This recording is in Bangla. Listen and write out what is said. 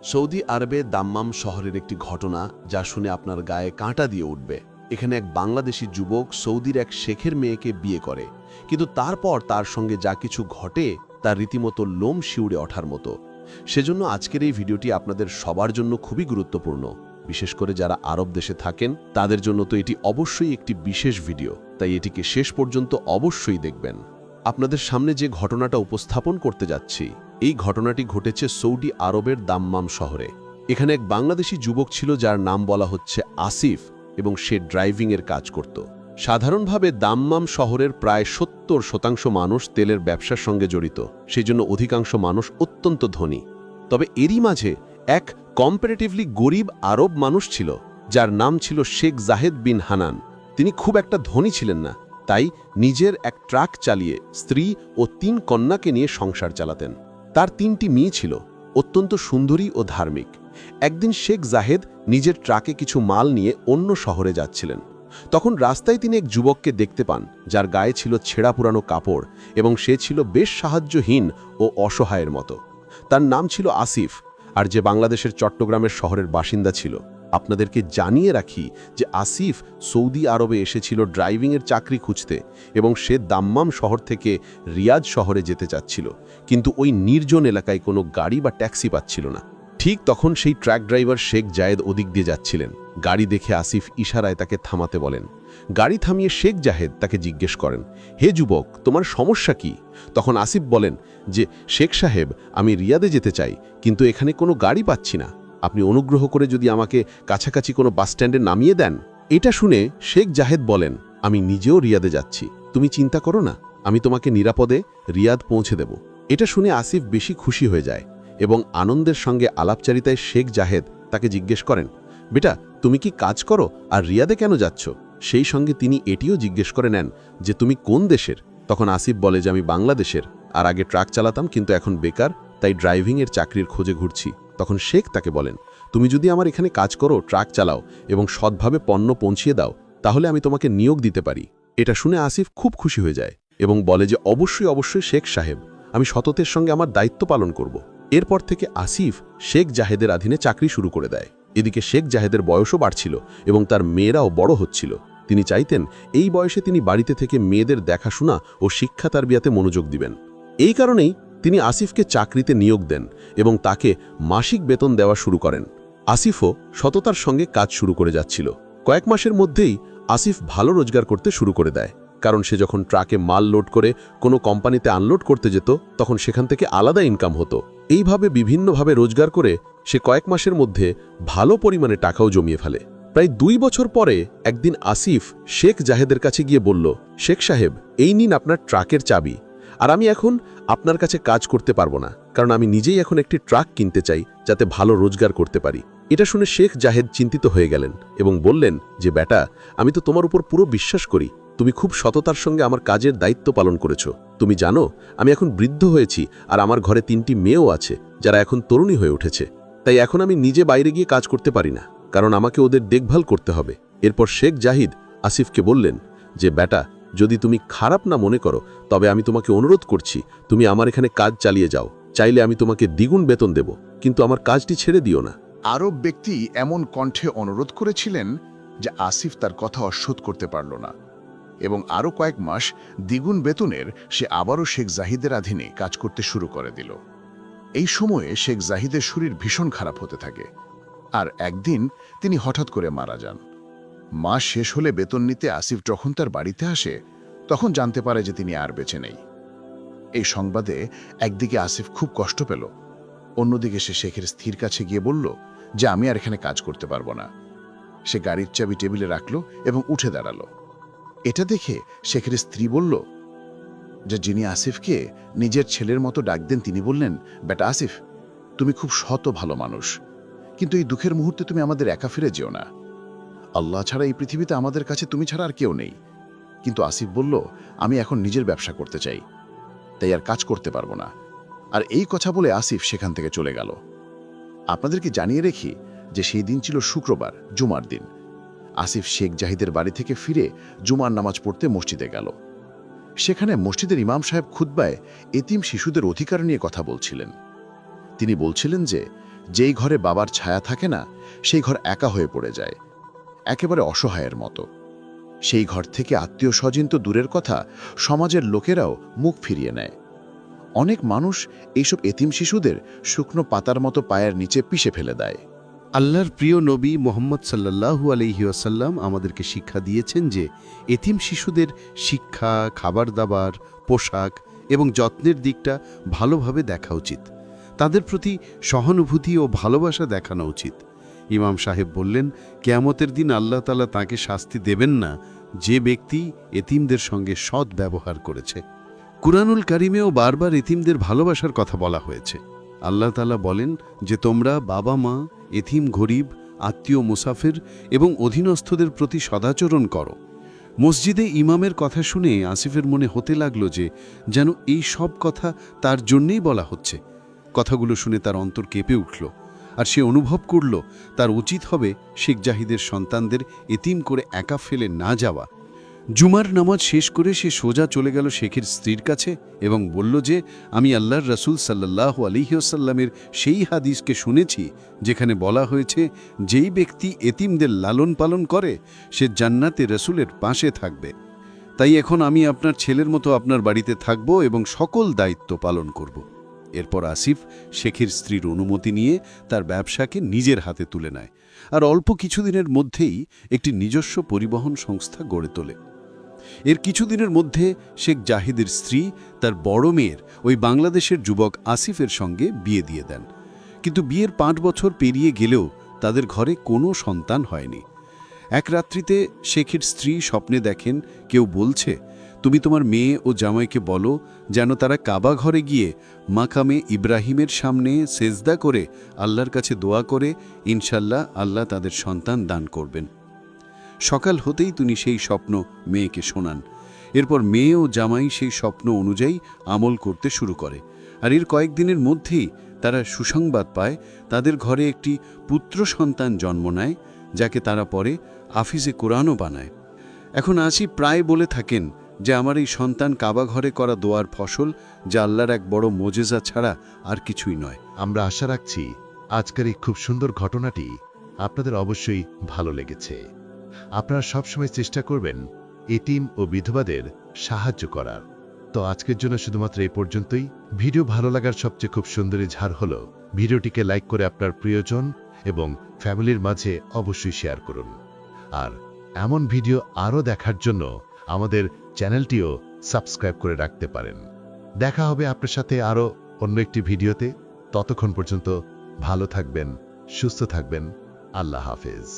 সৌদি আরবে দাম্মাম শহরের একটি ঘটনা যা শুনে আপনার গায়ে কাঁটা দিয়ে উঠবে। এখানে এক বাংলাদেশি যুবক সৌদির এক শেখের মেয়েকে বিয়ে করে, কিন্তু তারপর তার সঙ্গে যা কিছু ঘটে তার রীতিমতো লোম শিউড়ে ওঠার মতো। সেজন্য আজকের এই ভিডিওটি আপনাদের সবার জন্য খুবই গুরুত্বপূর্ণ, বিশেষ করে যারা আরব দেশে থাকেন তাদের জন্য তো এটি অবশ্যই একটি বিশেষ ভিডিও, তাই এটিকে শেষ পর্যন্ত অবশ্যই দেখবেন। আপনাদের সামনে যে ঘটনাটা উপস্থাপন করতে যাচ্ছি, এই ঘটনাটি ঘটেছে সৌদি আরবের দাম্মাম শহরে। এখানে এক বাংলাদেশি যুবক ছিল যার নাম বলা হচ্ছে আসিফ, এবং সে ড্রাইভিংয়ের কাজ করত। সাধারণভাবে দাম্মাম শহরের প্রায় ৭০% মানুষ তেলের ব্যবসার সঙ্গে জড়িত, সেই জন্য অধিকাংশ মানুষ অত্যন্ত ধনী। তবে এরই মাঝে এক কম্পারেটিভলি গরিব আরব মানুষ ছিল যার নাম ছিল শেখ জাহেদ বিন হানান। তিনি খুব একটা ধনী ছিলেন না, তাই নিজের এক ট্রাক চালিয়ে স্ত্রী ও ৩ কন্যাকে নিয়ে সংসার চালাতেন। তার ৩টি মেয়ে ছিল, অত্যন্ত সুন্দরী ও ধার্মিক। একদিন শেখ জাহেদ নিজের ট্রাকে কিছু মাল নিয়ে অন্য শহরে যাচ্ছিলেন। তখন রাস্তায় তিনি এক যুবককে দেখতে পান যার গায়ে ছিল ছেঁড়া পুরানো কাপড়, এবং সে ছিল বেশ সাহায্যহীন ও অসহায়ের মতো। তার নাম ছিল আসিফ, আর যে বাংলাদেশের চট্টগ্রামের শহরের বাসিন্দা ছিল। আপনাদেরকে জানিয়ে রাখি যে আসিফ সৌদি আরবে এসেছিল ড্রাইভিংয়ের চাকরি খুঁজতে, এবং সে দাম্মাম শহর থেকে রিয়াদ শহরে যেতে চাচ্ছিল, কিন্তু ওই নির্জন এলাকায় কোনো গাড়ি বা ট্যাক্সি পাচ্ছিল না। ঠিক তখন সেই ট্রাক ড্রাইভার শেখ জায়েদ ওদিক দিয়ে যাচ্ছিলেন। গাড়ি দেখে আসিফ ইশারায় তাকে থামাতে বলেন। গাড়ি থামিয়ে শেখ জাহেদ তাকে জিজ্ঞেস করেন, হে যুবক, তোমার সমস্যা কি? তখন আসিফ বলেন যে, শেখ সাহেব, আমি রিয়াদে যেতে চাই, কিন্তু এখানে কোনো গাড়ি পাচ্ছি না। আপনি অনুগ্রহ করে যদি আমাকে কাছাকাছি কোনো বাসস্ট্যান্ডে নামিয়ে দেন। এটা শুনে শেখ জাহেদ বলেন, আমি নিজেও রিয়াদে যাচ্ছি, তুমি চিন্তা করো না, আমি তোমাকে নিরাপদে রিয়াদ পৌঁছে দেব। এটা শুনে আসিফ বেশি খুশি হয়ে যায়, এবং আনন্দের সঙ্গে আলাপচারিতায় শেখ জাহেদ তাকে জিজ্ঞেস করেন, বেটা, তুমি কি কাজ করো আর রিয়াদে কেন যাচ্ছ? সেই সঙ্গে তিনি এটিও জিজ্ঞেস করে নেন যে তুমি কোন দেশের। তখন আসিফ বলে যে আমি বাংলাদেশের, আর আগে ট্রাক চালাতাম, কিন্তু এখন বেকার, তাই ড্রাইভিংয়ের চাকরির খোঁজে ঘুরছি। তখন শেখ তাকে বলেন, তুমি যদি আমার এখানে কাজ করো, ট্রাক চালাও এবং সৎভাবে পণ্য পৌঁছিয়ে দাও, তাহলে আমি তোমাকে নিয়োগ দিতে পারি। এটা শুনে আসিফ খুব খুশি হয়ে যায় এবং বলে যে অবশ্যই শেখ সাহেব, আমি সততের সঙ্গে আমার দায়িত্ব পালন করব। এরপর থেকে আসিফ শেখ জাহেদের অধীনে চাকরি শুরু করে দেয়। এদিকে শেখ জাহেদের বয়সও বাড়ছিল এবং তার মেয়েরাও বড় হচ্ছিল। তিনি চাইতেন এই বয়সে তিনি বাড়িতে থেকে মেয়েদের দেখাশোনা ও শিক্ষা তারবিয়াতে মনোযোগ দিবেন। এই কারণেই তিনি আসিফকে চাকরিতে নিয়োগ দেন এবং তাকে মাসিক বেতন দেওয়া শুরু করেন। আসিফও সততার সঙ্গে কাজ শুরু করে যাচ্ছিল। কয়েক মাসের মধ্যেই আসিফ ভালো রোজগার করতে শুরু করে দেয়, কারণ সে যখন ট্রাকে মাল লোড করে কোনো কোম্পানিতে আনলোড করতে যেত, তখন সেখান থেকে আলাদা ইনকাম হতো। এইভাবে বিভিন্নভাবে রোজগার করে সে কয়েক মাসের মধ্যে ভালো পরিমাণে টাকাও জমিয়ে ফেলে। প্রায় 2 বছর পরে একদিন আসিফ শেখ জাহেদের কাছে গিয়ে বলল, শেখ সাহেব, এই নিন আপনার ট্রাকের চাবি, আর আমি এখন আপনার কাছে কাজ করতে পারবো না, কারণ আমি নিজেই এখন একটি ট্রাক কিনতে চাই যাতে ভালো রোজগার করতে পারি। এটা শুনে শেখ জাহেদ চিন্তিত হয়ে গেলেন এবং বললেন যে, বেটা, আমি তো তোমার উপর পুরো বিশ্বাস করি, তুমি খুব সততার সঙ্গে আমার কাজের দায়িত্ব পালন করেছো। তুমি জানো আমি এখন বৃদ্ধ হয়েছি, আর আমার ঘরে 3টি মেয়েও আছে যারা এখন তরুণী হয়ে উঠেছে, তাই এখন আমি নিজে বাইরে গিয়ে কাজ করতে পারি না, কারণ আমাকে ওদের দেখভাল করতে হবে। এরপর শেখ জাহিদ আসিফকে বললেন যে, বেটা, যদি তুমি খারাপ না মনে করো, তবে আমি তোমাকে অনুরোধ করছি, তুমি আমার এখানে কাজ চালিয়ে যাও। চাইলে আমি তোমাকে দ্বিগুণ বেতন দেব, কিন্তু আমার কাজটি ছেড়ে দিও না। আরব ব্যক্তি এমন কণ্ঠে অনুরোধ করেছিলেন যে আসিফ তার কথা অশ্বত করতে পারল না, এবং আরও কয়েক মাস দ্বিগুণ বেতনের সে আবারও শেখ জাহিদের অধীনে কাজ করতে শুরু করে দিল। এই সময়ে শেখ জাহিদের শরীর ভীষণ খারাপ হতে থাকে, আর একদিন তিনি হঠাৎ করে মারা যান। মাস শেষ হলে বেতন নিতে আসিফ যখন তার বাড়িতে আসে, তখন জানতে পারে যে তিনি আর বেঁচে নেই। এই সংবাদে একদিকে আসিফ খুব কষ্ট পেল, অন্যদিকে সে শেখের স্ত্রীর কাছে গিয়ে বলল যে আমি আর এখানে কাজ করতে পারবো না। সে গাড়ির চাবি টেবিলে রাখল এবং উঠে দাঁড়ালো। এটা দেখে শেখের স্ত্রী বলল যে যিনি আসিফকে নিজের ছেলের মতো ডাক দেন তিনি বললেন, বেটা আসিফ, তুমি খুব সৎ ও ভালো মানুষ, কিন্তু এই দুঃখের মুহূর্তে তুমি আমাদের একা ফিরে যেও না। আল্লাহ ছাড়া এই পৃথিবীতে আমাদের কাছে তুমি ছাড়া আর কেউ নেই। কিন্তু আসিফ বলল, আমি এখন নিজের ব্যবসা করতে চাই, তাই আর কাজ করতে পারবো না। আর এই কথা বলে আসিফ সেখান থেকে চলে গেল। আপনাদেরকে জানিয়ে রেখি যে সেই দিন ছিল শুক্রবার, জুমার দিন। আসিফ শেখ জাহিদের বাড়ি থেকে ফিরে জুমার নামাজ পড়তে মসজিদে গেল। সেখানে মসজিদের ইমাম সাহেব খুতবায় এতিম শিশুদের অধিকার নিয়ে কথা বলছিলেন। তিনি বলছিলেন যে যেই ঘরে বাবার ছায়া থাকে না, সেই ঘর একা হয়ে পড়ে যায়, একেবারে অসহায়ের মতো। সেই ঘর থেকে আত্মীয় স্বজন তো দূরের কথা, সমাজের লোকেরাও মুখ ফিরিয়ে নেয়। অনেক মানুষ এইসব এতিম শিশুদের শুকনো পাতার মতো পায়ের নিচে পিষে ফেলে দেয়। আল্লাহর প্রিয় নবী মোহাম্মদ সাল্লাল্লাহু আলাইহি ওয়াসাল্লাম আমাদেরকে শিক্ষা দিয়েছেন যে এতিম শিশুদের শিক্ষা, খাবার দাবার, পোশাক এবং যত্নের দিকটা ভালোভাবে দেখা উচিত। তাদের প্রতি সহানুভূতি ও ভালোবাসা দেখানো উচিত। ইমাম সাহেব বললেন, কিয়ামতের দিন আল্লাহ তাআলা তাকে শাস্তি দেবেন না যে ব্যক্তি এতিমদের সঙ্গে সৎ ব্যবহার করেছে। কুরআনুল কারিমেও বারবার এতিমদের ভালোবাসার কথা বলা হয়েছে। আল্লাহ তাআলা বলেন যে তোমরা বাবা মা, এতিম গরিব, আত্মীয় মুসাফির এবং অধীনস্থদের প্রতি সদাচরণ করো। মসজিদে ইমামের কথা শুনে আসিফের মনে হতে লাগলো যে যেন এই সব কথা তার জন্যেই বলা হচ্ছে। কথাগুলো শুনে তার অন্তর কেঁপে উঠল, আর সে অনুভব করল তার উচিত হবে শেখ জাহিদের সন্তানদের এতিম করে একা ফেলে না যাওয়া। জুমার নামাজ শেষ করে সে সোজা চলে গেল শেখের স্ত্রীর কাছে এবং বলল যে আমি আল্লাহর রাসূল সাল্লাল্লাহু আলাইহি ওয়াসাল্লামের সেই হাদিসকে শুনেছি যেখানে বলা হয়েছে যেই ব্যক্তি এতিমদের লালন পালন করে সে জান্নাতে রাসূলের পাশে থাকবে। তাই এখন আমি আপনার ছেলের মতো আপনার বাড়িতে থাকব এবং সকল দায়িত্ব পালন করব। এরপর আসিফ শেখের স্ত্রীর অনুমতি নিয়ে তার ব্যবসাকে নিজের হাতে তুলে নেয় আর অল্প কিছুদিনের মধ্যেই একটি নিজস্ব পরিবহন সংস্থা গড়ে তোলে। এর কিছুদিনের মধ্যে শেখ জাহিদের স্ত্রী তার বড় মেয়ের ওই বাংলাদেশের যুবক আসিফের সঙ্গে বিয়ে দিয়ে দেন। কিন্তু বিয়ের 5 বছর পেরিয়ে গেলেও তাদের ঘরে কোনো সন্তান হয়নি। এক রাত্রিতে শেখের স্ত্রী স্বপ্নে দেখেন কেউ বলছে, তুমি তোমার মেয়ে ও জামাইকে বলো যেন তারা কাবা ঘরে গিয়ে মাকামে ইব্রাহিমের সামনে সেজদা করে আল্লাহর কাছে দোয়া করে ইনশাল্লাহ আল্লাহ তাদের সন্তান দান করবেন। সকাল হতেই তিনি সেই স্বপ্ন মেয়েকে শোনান। এরপর মেয়ে ও জামাই সেই স্বপ্ন অনুযায়ী আমল করতে শুরু করে, আর এর কয়েকদিনের মধ্যেই তারা সুসংবাদ পায় তাদের ঘরে একটি পুত্র সন্তান জন্ম নেয়, যাকে তারা পরে হাফিজে কোরআনও বানায়। এখন আসিফ প্রায় বলে থাকেন যে আমার এই সন্তান কাবা ঘরে করা দোয়ার ফসল, যা আল্লাহর এক বড় মোজেজা ছাড়া আর কিছুই নয়। আমরা আশা রাখছি আজকের এই খুব সুন্দর ঘটনাটি আপনাদের অবশ্যই ভালো লেগেছে। আপনারা সবসময় চেষ্টা করবেন এতিম ও বিধবাদের সাহায্য করার। তো আজকের জন্য শুধুমাত্র এই পর্যন্তই। ভিডিও ভালো লাগার সবচেয়ে খুব সুন্দরী ঝাড় হলো ভিডিওটিকে লাইক করে আপনার প্রিয়জন এবং ফ্যামিলির মাঝে অবশ্যই শেয়ার করুন। আর এমন ভিডিও আরও দেখার জন্য আমাদের চ্যানেলটিও সাবস্ক্রাইব করে রাখতে পারেন। দেখা হবে আপনার সাথে আরও অন্য একটি ভিডিওতে। ততক্ষণ পর্যন্ত ভালো থাকবেন, সুস্থ থাকবেন। আল্লাহ হাফেজ।